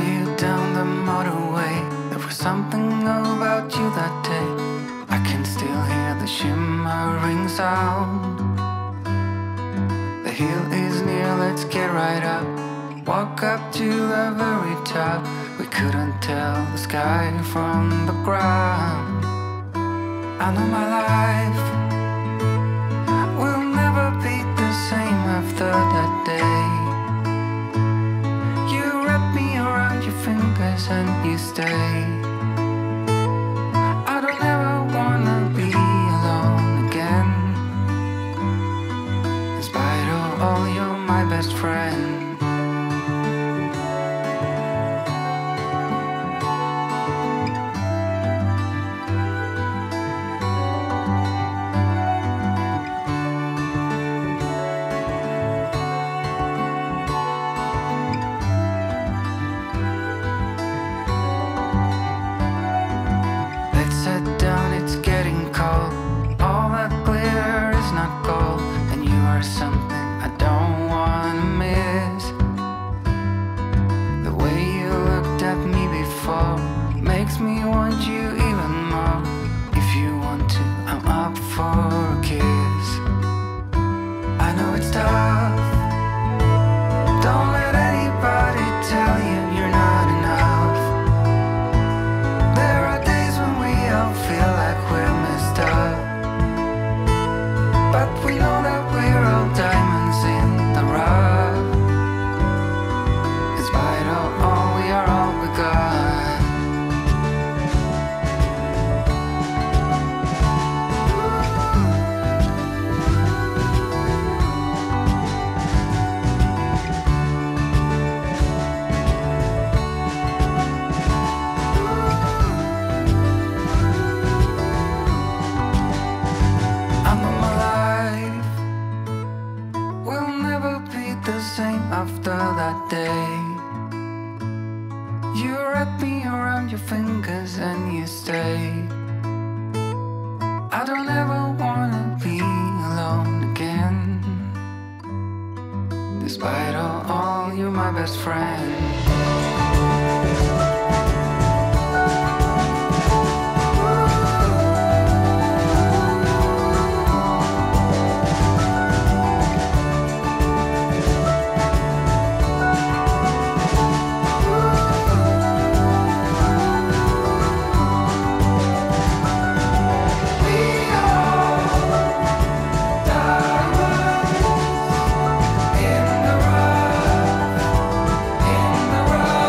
you down the motorway. There was something about you that day. I can still hear the shimmering sound. The hill is near, let's get right up. Walk up to the very top. We couldn't tell the sky from the ground. I know my life will never be the same after that day. You wrap me around your fingers and you stay. I don't ever wanna be alone again. In spite of all, you're my best friend. Something I don't wanna miss. The way you looked at me before makes me want you even more. If you want to, I'm up for a kiss. I know it's tough. Don't let anybody tell you you're not enough. There are days when we all feel like we're messed up, but we know that we're all diamonds in the rough. In spite of all, we are all we got. I know my life will never be the same after that day. You wrap me around your fingers and you stay. I don't ever wanna be alone again. Despite all, you're my best friend. In the rough,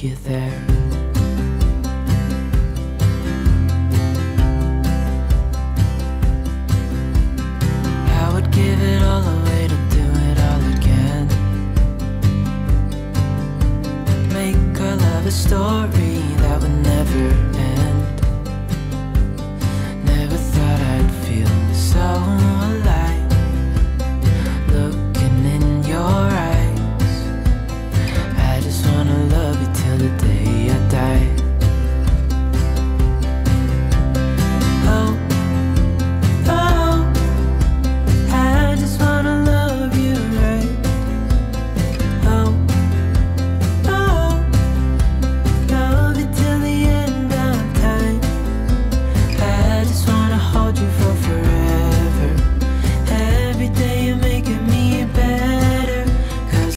you there. I would give it all away to do it all again. Make our love a story